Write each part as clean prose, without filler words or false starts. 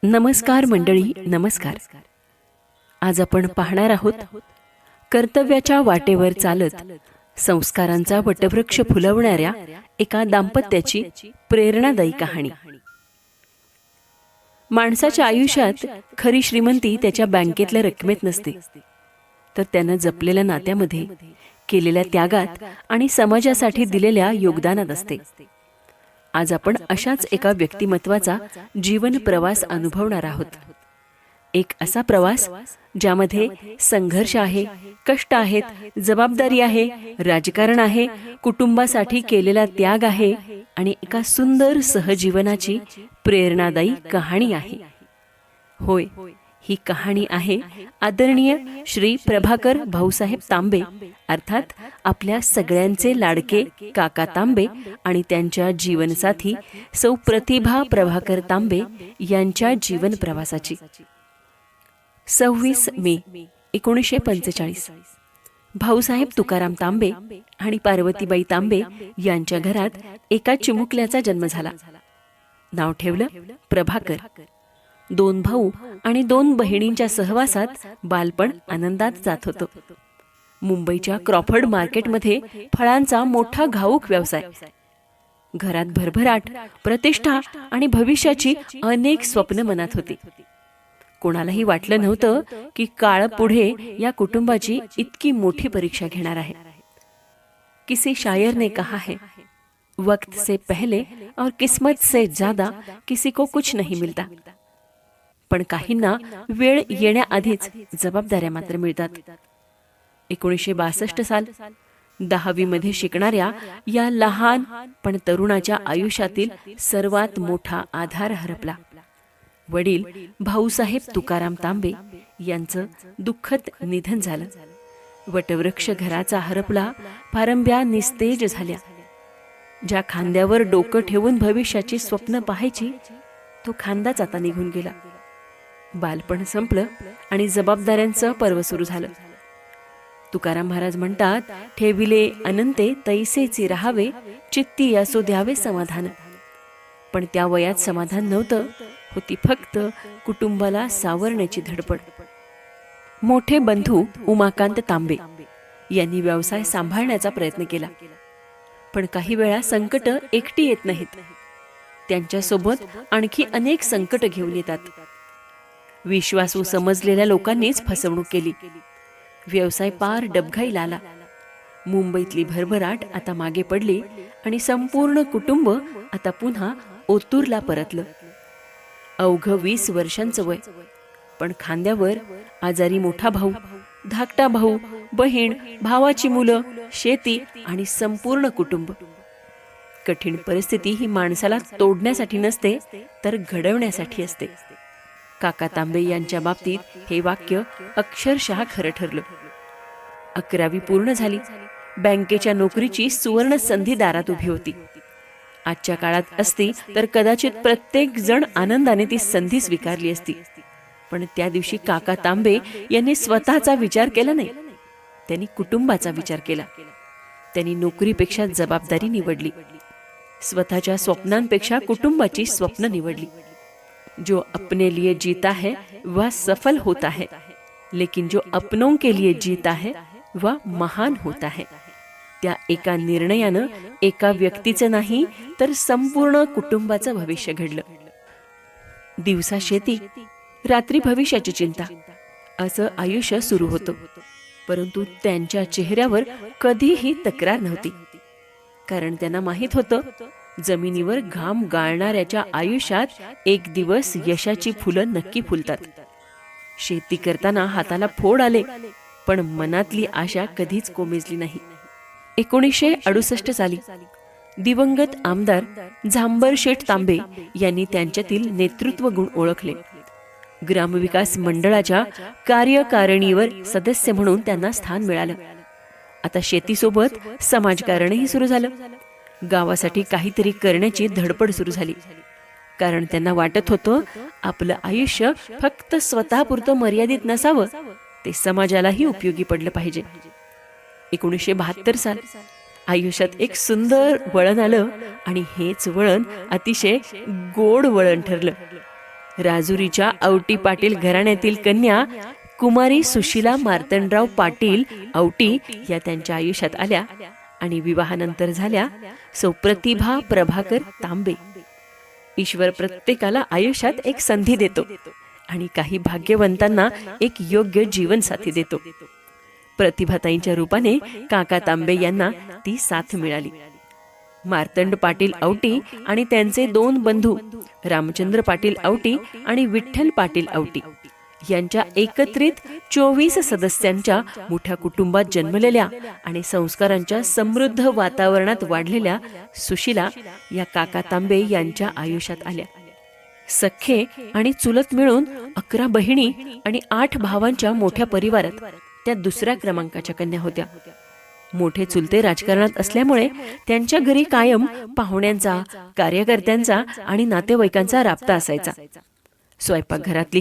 नमस्कार मंडळी, नमस्कार. आज आपण पाहणार आहोत कर्तव्याच्या वाटेवर चालत संस्कारांचा वटवृक्ष फुलवणाऱ्या एका दाम्पत्याची प्रेरणादायी कहाणी. माणसाच्या आयुष्यात खरी श्रीमंती त्याच्या बँकेतल्या रकमेत नसते, तर त्यानं जपलेल्या नात्यामध्ये, केलेल्या त्यागात आणि समाजासाठी दिलेल्या योगदानात असते. आज आपण अशाच एका व्यक्तिमत्वाचा जीवन प्रवास अनुभवणार आहोत. एक असा प्रवास ज्यामध्ये संघर्ष आहे, कष्ट आहेत, जबाबदारी आहे, राजकारण आहे, कुटुंबासाठी केलेला त्याग आहे आणि एका सुंदर सहजीवनाची प्रेरणादायी कहाणी आहे. होय, ही कहाणी आहे आदरणीय श्री प्रभाकर भाऊसाहेब तांबे, अर्थात आपल्या सगळ्यांचे लाडके काका तांबे आणि त्यांच्या जीवनसाथी सौ प्रतिभा प्रभाकर तांबे यांच्या जीवन प्रवासाची. 26 मे 1945 भाऊसाहेब तुकाराम तांबे आणि पार्वतीबाई तांबे यांच्या घरात एका चिमुकल्याचा जन्म झाला. नाव ठेवलं प्रभाकर. 2 भाऊ आणि 2 बहिणींच्या सहवासात बालपण आनंदात जात होतं. मुंबईच्या क्रॉफर्ड मार्केटमध्ये फळांचा मोठा घाऊक व्यवसाय. घरात भरभराट, प्रतिष्ठा आणि भविष्याची अनेक स्वप्न मनात होती. कोणालाही वाटलं नव्हतं की काळ पुढे या कुटुंबाची इतकी मोठी परीक्षा घेणार आहे. किसी शायर ने कहा है, वक्त से पहले और किस्मत से ज्यादा किसी को कुछ नहीं मिलता. पण काहींना वेळ येण्याआधीच जबाबदाऱ्या मात्र मिळतात. 1962 साल 10वी मध्ये शिकणाऱ्या या लहान पण तरुणाच्या आयुष्यातील सर्वात मोठा आधार हरपला. वडील भाऊसाहेब तुकाराम तांबे यांचं दुःखद निधन झालं. वटवृक्ष घराचा हरपला, पारंब्या निस्तेज झाल्या. ज्या खांद्यावर डोकं ठेवून भविष्याची स्वप्न पाहायची, तो खांदाच आता निघून गेला. बालपण संपलं आणि जबाबदाऱ्यांचं पर्व सुरू झालं. तुकाराम महाराज म्हणतात, ठेविले अनंते तैसेचे राहावे, चित्ती असो द्यावे समाधान. पण त्या वयात समाधान नव्हतं, होती फक्त कुटुंबाला सावरण्याची धडपड. मोठे बंधू उमाकांत तांबे यांनी व्यवसाय सांभाळण्याचा प्रयत्न केला, पण काही वेळा संकट एकटी येत नाहीत, त्यांच्यासोबत आणखी अनेक संकट घेऊन येतात. विश्वासू समजलेल्या लोकांनीच फसवणूक केली. व्यवसाय पार डबघाईला आला. मुंबईतली भरभराट आता मागे पडली आणि संपूर्ण कुटुंब आता पुन्हा ओतूरला परतलं. अवघं 20 वर्षांचं वय, पण खांद्यावर आजारी मोठा भाऊ, धाकटा भाऊ, बहीण, भावाची मुलं, शेती आणि संपूर्ण कुटुंब. कठीण परिस्थिती ही माणसाला तोडण्यासाठी नसते, तर घडवण्यासाठी असते. काका तांबे यांच्या बाबतीत हे वाक्य अक्षरशः खरं ठरलं. 11वी पूर्ण झाली. बँकेच्या नोकरीची सुवर्ण संधी दारात उभी होती. आजच्या काळात असती तर कदाचित प्रत्येक जण आनंदाने ती संधी स्वीकारली असती. पण त्या दिवशी काका तांबे यांनी स्वतःचा विचार केला नाही, त्यांनी कुटुंबाचा विचार केला. त्यांनी नोकरीपेक्षा जबाबदारी निवडली. स्वतःच्या स्वप्नांपेक्षा कुटुंबाची स्वप्न निवडली. जो अपने लिए जीता है वह सफल होता है, लेकिन जो अपनों के लिए जीता है वह महान होता है. त्या एका निर्णयानं एका व्यक्तीचं नाही, तर संपूर्ण कुटुंबाचं भविष्य घडलं. दिवसा शेती, रात्री भविष्याची चिंता, असं आयुष्य सुरू होतं. परंतु त्यांच्या चेहऱ्यावर कधीही तक्रार नव्हती, कारण त्यांना माहित होतं, जमिनीवर घाम गाळणाऱ्याच्या आयुष्यात एक दिवस यशाची फुलं नक्की फुलतात. शेती करताना हाताला फोड आले, पण मनातली आशा कधीच कोमेजली नाही. 1968 साली दिवंगत आमदार झांबर शेठ तांबे यांनी त्यांच्यातील नेतृत्व गुण ओळखले. ग्रामविकास मंडळाच्या कार्यकारिणीवर सदस्य म्हणून त्यांना स्थान मिळालं. आता शेतीसोबत समाजकारणही सुरू झालं. गावासाठी काहीतरी करण्याची धडपड सुरू झाली, कारण त्यांना वाटत होतं आपलं आयुष्य फक्त स्वतःपुरतं मर्यादित नसावं, ते समाजालाही उपयोगी पडलं पाहिजे. 1972 साल आयुष्यात एक सुंदर वळण आलं आणि हेच वळण अतिशय गोड वळण ठरलं. राजुरीच्या औटी पाटील घराण्यातील कन्या कुमारी सुशीला मार्तंडराव पाटील औटी या त्यांच्या आयुष्यात आल्या आणि विवाहानंतर झाल्या प्रतिभा प्रभाकर तांबे. ईश्वर प्रत्येकाला आयुष्यात एक संधी देतो आणि काही भाग्यवंतांना एक योग्य जीवनसाथी देतो. प्रतिभाताईंच्या रूपाने काका तांबे यांना ती साथ मिळाली. मार्तंड पाटील औटी आणि त्यांचे 2 बंधू रामचंद्र पाटील औटी आणि विठ्ठल पाटील औटी यांच्या एकत्रित 24 सदस्यांच्या मोठ्या कुटुंबात जन्मलेल्या आणि संस्कारांच्या समृद्ध वातावरणात वाढलेल्या सुशीला या काका तांबे यांच्या आयुष्यात आल्या. सख्खे आणि चुलत मिळून 11 बहिणी आणि 8 भावांच्या मोठ्या परिवारात त्या दुसऱ्या क्रमांकाच्या कन्या होत्या. मोठे चुलते राजकारणात असल्यामुळे त्यांच्या घरी कायम पाहुण्यांचा, कार्यकर्त्यांचा आणि नातेवाईकांचा राबता असायचा. स्वयंपाकघरातली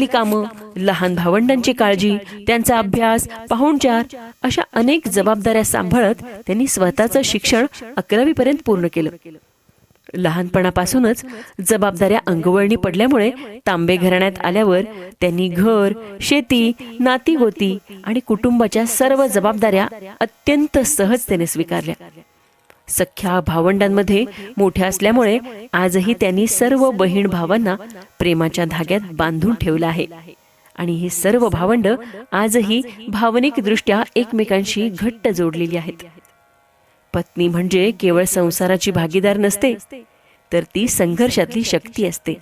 कामं, लहान भावंडांची काळजी, त्यांचा अभ्यास, पाहुणचार अशा अनेक जबाबदाऱ्या सांभाळत त्यांनी स्वतःचं शिक्षण 11वी पर्यंत पूर्ण केलं. लहानपणापासूनच जबाबदाऱ्या अंगवळणी पडल्यामुळे तांबे घराण्यात आल्यावर त्यांनी घर, शेती, नातीगोती आणि कुटुंबाच्या सर्व जबाबदाऱ्या अत्यंत सहजतेने स्वीकारल्या. सख्ख्या भावंडांमध्ये मोठ्या असल्यामुळे आजही त्यांनी सर्व बहीण भावांना प्रेमाच्या धाग्यात बांधून ठेवलं आहे आणि ही सर्व भावंड आजही भावनिकदृष्ट्या एकमेकांशी घट्ट जोडलेली आहेत. पत्नी म्हणजे केवळ संसाराची भागीदार नसते, तर ती संघर्षातली शक्ती असते,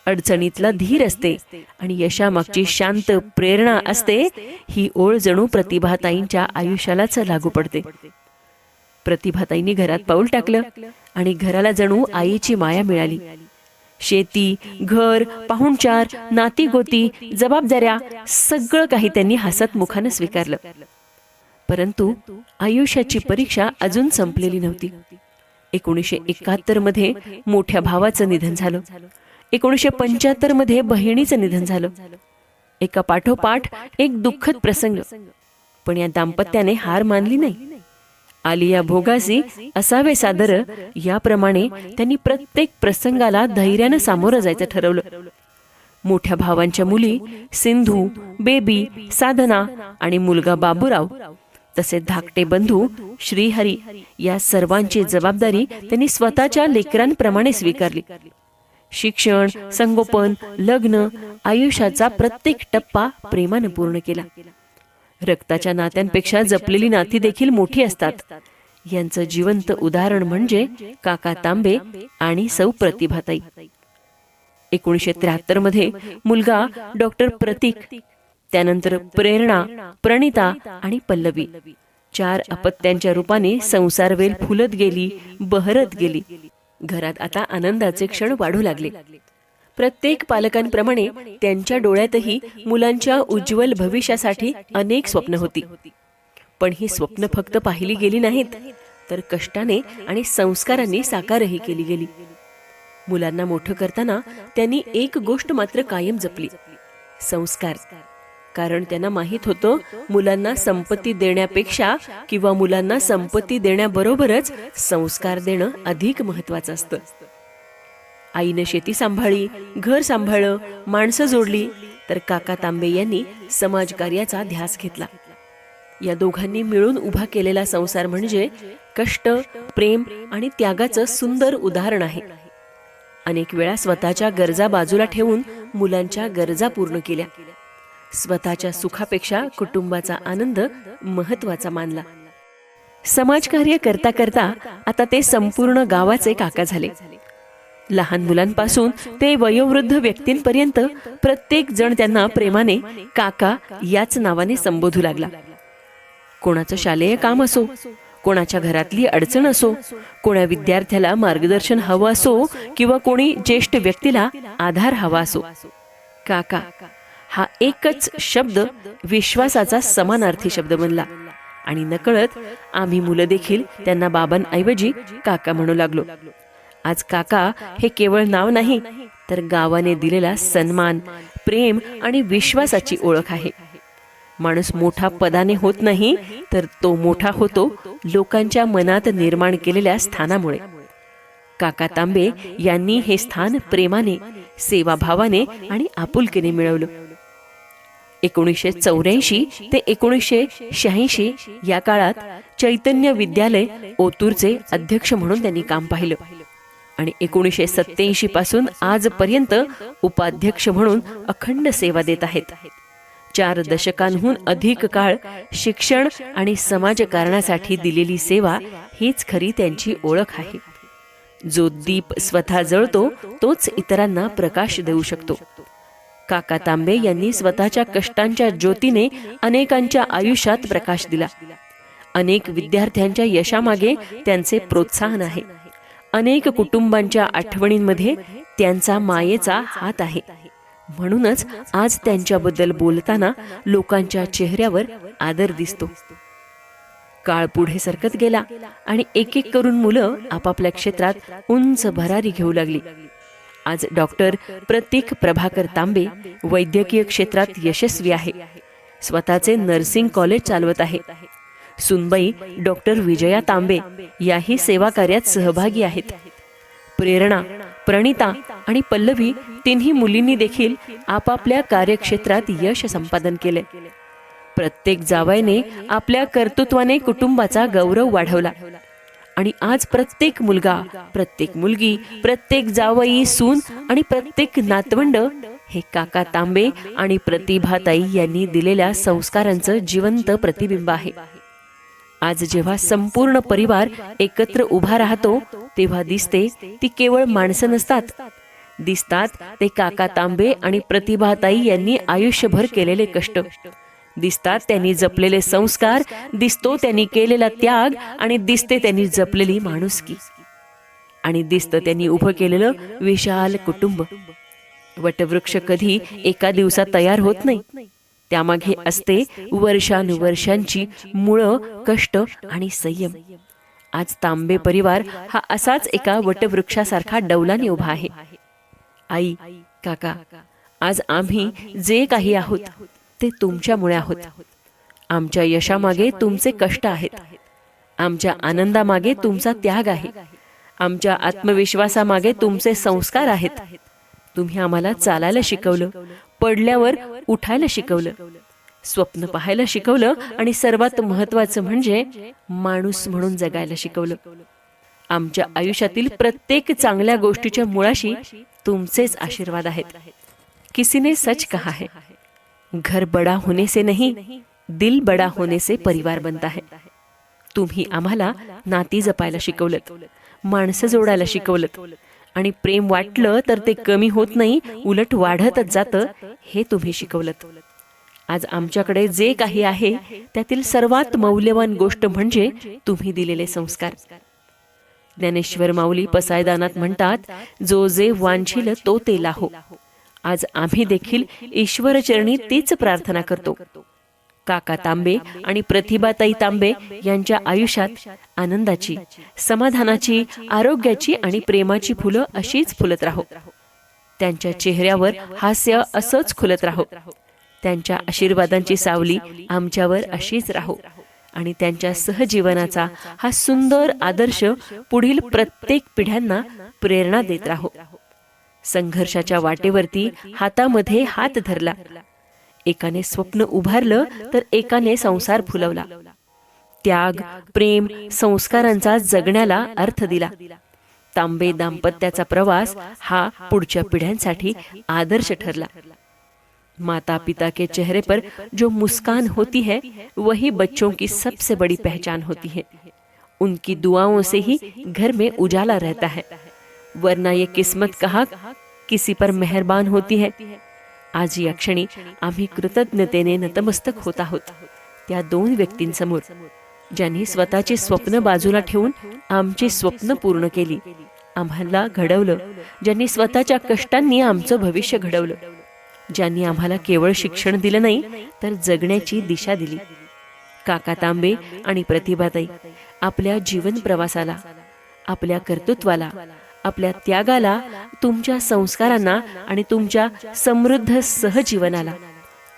अडचणीतला धीर असते आणि यशामागची शांत प्रेरणा असते. ही ओळ जणू प्रतिभाताईंच्या आयुष्यालाच लागू पडते. प्रतिभाताईंनी घरात पाऊल टाकलं आणि घराला जणू आईची माया मिळाली. शेती, घर, पाहुणचार, नातीगोती, जबाबदाऱ्या सगळं काही त्यांनी हसतमुखानं स्वीकारलं. परंतु आयुष्याची परीक्षा अजून संपलेली नव्हती. 1971 मध्ये मोठ्या भावाचं निधन झालं. 1975 मध्ये बहिणीचं निधन झालं. एका पाठोपाठ एक दुःखद प्रसंग. पण या दाम्पत्याने हार मानली नाही. आलिया भोगासी असावे सादर याप्रमाणे त्यांनी प्रत्येक प्रसंगाला धैर्यानं सामोरं जायचं ठरवलं. मोठ्या भावांच्या मुली सिंधू, बेबी, साधना आणि मुलगा बाबूराव तसेच धाकटे बंधू श्रीहरी या सर्वांची जबाबदारी त्यांनी स्वतःच्या लेकरांप्रमाणे स्वीकारली. शिक्षण, संगोपन, लग्न, आयुष्याचा प्रत्येक टप्पा प्रेमानं पूर्ण केला. रक्ताच्या नात्यांपेक्षा जपलेली नाती देखील मोठी असतात. यांचं जिवंत उदाहरण म्हणजे काका तांबे आणि सौ प्रतिभाताई. 1973 मध्ये मुलगा डॉक्टर प्रतीक, त्यानंतर प्रेरणा, प्रणिता आणि पल्लवी 4 अपत्यांच्या रूपाने संसारवेल फुलत गेली, बहरत गेली. घरात आता आनंदाचे क्षण वाढू लागले. प्रत्येक पालकांप्रमाणे त्यांच्या डोळ्यातही मुलांच्या उज्ज्वल भविष्यासाठी अनेक स्वप्न होती. पण ही स्वप्न फक्त पाहिली गेली नाहीत, तर कष्टाने आणि संस्कारांनी साकारही केली गेली. मुलांना मोठं करताना त्यांनी एक गोष्ट मात्र कायम जपली, संस्कार. कारण त्यांना माहीत होतं मुलांना संपत्ती देण्यापेक्षा किंवा मुलांना संपत्ती देण्याबरोबरच संस्कार देणं अधिक महत्वाचं असतं. आईनं शेती सांभाळली, घर सांभाळलं, माणसं जोडली, तर काका तांबे यांनी समाजकार्याचा ध्यास घेतला. या दोघांनी मिळून उभा केलेला संसार म्हणजे कष्ट, प्रेम आणि त्यागाचं सुंदर उदाहरण आहे. अनेक वेळा स्वतःच्या गरजा बाजूला ठेवून मुलांच्या गरजा पूर्ण केल्या. स्वतःच्या सुखापेक्षा कुटुंबाचा आनंद महत्वाचा मानला. समाजकार्य करता करता आता ते संपूर्ण गावाचे काका झाले. लहान मुलांपासून ते वयोवृद्ध व्यक्तींपर्यंत प्रत्येक जण त्यांना प्रेमाने काका याच नावाने संबोधू लागला. कोणाचं शालेय काम असो, कोणाच्या घरातली अडचण असो, कोणा विद्यार्थ्याला मार्गदर्शन हवं असो किंवा कोणी ज्येष्ठ व्यक्तीला आधार हवा असो, काका हा एकच शब्द विश्वासाचा समानार्थी शब्द बनला आणि नकळत आम्ही मुलं देखील त्यांना बाबांऐवजी काका म्हणू लागलो. आज काका हे केवळ नाव नाही, तर गावाने दिलेला सन्मान, प्रेम आणि विश्वासाची ओळख आहे. माणूस मोठा पदाने होत नाही, तर तो मोठा होतो लोकांच्या मनात निर्माण केलेल्या स्थानामुळे. काका तांबे यांनी हे स्थान प्रेमाने, सेवाभावाने आणि आपुलकीने मिळवलं. 1984 ते 1986 या काळात चैतन्य विद्यालय ओतूरचे अध्यक्ष म्हणून त्यांनी काम पाहिलं आणि 1987 पासून आजपर्यंत उपाध्यक्ष म्हणून अखंड सेवा देत आहेत. 4 दशकांहून अधिक काळ शिक्षण आणि समाजकारणासाठी दिलेली सेवा हीच खरी त्यांची ओळख आहे. जो दीप स्वतः जळतो तोच इतरांना प्रकाश देऊ शकतो. काका तांबे यांनी स्वतःच्या कष्टांच्या ज्योतीने अनेकांच्या आयुष्यात प्रकाश दिला. अनेक विद्यार्थ्यांच्या यशामागे त्यांचे प्रोत्साहन आहे. अनेक कुटुंबांच्या आठवणींमध्ये त्यांचा मायेचा हात आहे. म्हणूनच आज त्यांच्याबद्दल बोलताना लोकांच्या चेहऱ्यावर आदर दिसतो. काळ पुढे सरकत गेला आणि एक एक करून मुलं आपापल्या क्षेत्रात उंच भरारी घेऊ लागली. आज डॉक्टर प्रतीक प्रभाकर तांबे वैद्यकीय क्षेत्रात यशस्वी आहे. स्वतःचे नर्सिंग कॉलेज चालवत आहे. सुनबाई डॉक्टर विजया तांबे याही सेवा कार्यात सहभागी आहेत. प्रेरणा, प्रणिता आणि पल्लवी तिन्ही मुलींनी देखील आपापल्या कार्यक्षेत्रात यश संपादन केले. प्रत्येक जावयाने आपल्या कर्तृत्वाने कुटुंबाचा गौरव वाढवला आणि आज प्रत्येक मुलगा, प्रत्येक मुलगी, प्रत्येक जावई, सून आणि प्रत्येक नातवंड हे काका तांबे आणि प्रतिभाताई यांनी दिलेल्या संस्कारांचं जिवंत प्रतिबिंब आहे. आज जेव्हा संपूर्ण परिवार एकत्र उभा राहतो तेव्हा दिसते ती केवळ माणसं नसतात. दिसतात ते काका तांबे आणि प्रतिभाताई यांनी आयुष्यभर केलेले कष्ट. दिसतात त्यांनी जपलेले संस्कार, दिसतो त्यांनी केलेला त्याग आणि दिसते त्यांनी जपलेली माणुसकी आणि दिसतं त्यांनी उभं केलेलं विशाल कुटुंब. वटवृक्ष कधी एका दिवसात तयार होत नाही. त्यामागे असते वर्षानुवर्षांची मुळं, कष्ट आणि संयम. आज तांबे परिवार हा असाच एका वटवृक्षासारखा डौलाने उभा आहे. आई, काका, आज आम्ही जे काही आहोत ते तुमच्यामुळे आहोत. आमच्या यशामागे तुमचे कष्ट आहेत. आमच्या आनंदामागे तुमचा त्याग आहे. आमच्या आत्मविश्वासामागे तुमचे संस्कार आहेत. तुम्ही आम्हाला चालायला शिकवलं, पडल्यावर उठायला शिकवलं, स्वप्न पाहायला शिकवलं आणि सर्वात महत्त्वाचं म्हणजे माणूस म्हणून जगायला शिकवलं. आमच्या आयुष्यातील प्रत्येक चांगल्या गोष्टीच्या मुळाशी तुमचेच आशीर्वाद आहेत. किसी ने सच कहा है, घर बड़ा होने से नहीं, दिल बड़ा होने से परिवार बनता है. तुम्ही आम्हाला नाती जपायला शिकवलत, माणसं जोडायला शिकवलत आणि प्रेम वाटलं तर ते कमी होत नाही, उलट वाढतच जातं हे तुम्ही शिकवलत. आज आमच्याकडे जे काही आहे त्यातील सर्वात मौल्यवान गोष्ट म्हणजे तुम्ही दिलेले संस्कार. ज्ञानेश्वर माऊली पसायदानात म्हणतात, जो जे वांछील तो ते लाहो. आज आम्ही देखील ईश्वरचरणी तीच प्रार्थना करतो. काका तांबे आणि प्रतिभाताई तांबे यांच्या आयुष्यात आनंदाची, समाधानाची, आरोग्याची आणि प्रेमाची फुलं अशीच फुलत राहो. त्यांच्या चेहऱ्यावर हास्य असंच खुलत राहो. त्यांच्या आशीर्वादांची सावली आमच्यावर अशीच राहो आणि त्यांच्या सहजीवनाचा हा सुंदर आदर्श पुढील प्रत्येक पिढ्यांना प्रेरणा देत राहो. संघर्षाच्या वाटेवरती हातामध्ये हात धरला. एकाने स्वप्न उभारलं तर एकाने संसार फुलवला. त्याग, प्रेम, संस्कारांचा जगण्याला अर्थ दिला. तांबे दाम्पत्याचा प्रवास हा पुढच्या पिढ्यांसाठी आदर्श ठरला. माता पिता के चेहरे पर जो मुस्कान होती है वही बच्चों की सबसे बड़ी पहचान होती है. उनकी दुआओं से ही घर में उजाला रहता है, वरना ये किस्मत कहाँ किसी पर मेहरबान होती है. आज या क्षणी आम्ही कृतज्ञतेने नतमस्तक होत आहोत त्या 2 व्यक्तींसमोर ज्यांनी स्वतःची स्वप्न बाजूला ठेवून आमची स्वप्न पूर्ण केली, आम्हाला घडवलं, ज्यांनी स्वतःच्या कष्टांनी आमचं भविष्य घडवलं, ज्यांनी आम्हाला केवळ शिक्षण दिलं नाही तर जगण्याची दिशा दिली. काका तांबे आणि प्रतिभाताई आपल्या जीवन प्रवासाला, आपल्या कर्तृत्वाला, आपल्या त्यागाला, तुमच्या संस्कारांना आणि तुमच्या समृद्ध सहजीवनाला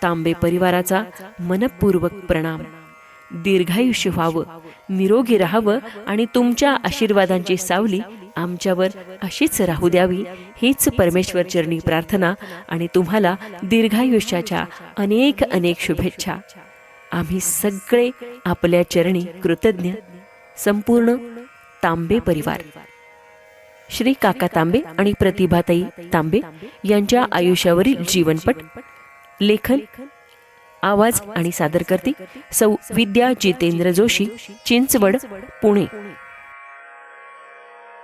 तांबे परिवाराचा मनपूर्वक प्रणाम. दीर्घायुष्य व्हावं, निरोगी राहावं आणि तुमच्या आशीर्वादांची सावली आमच्यावर अशीच राहू द्यावी हीच परमेश्वर चरणी प्रार्थना आणि तुम्हाला दीर्घायुष्याच्या अनेक अनेक शुभेच्छा. आम्ही सगळे आपल्या चरणी कृतज्ञ. संपूर्ण तांबे परिवार. श्री काका तांबे आणि प्रतिभाताई तांबे यांच्या आयुष्यावरील जीवनपट. लेखन, आवाज आणि सादरकर्ती सौ विद्या जितेंद्र जोशी, चिंचवड, पुणे.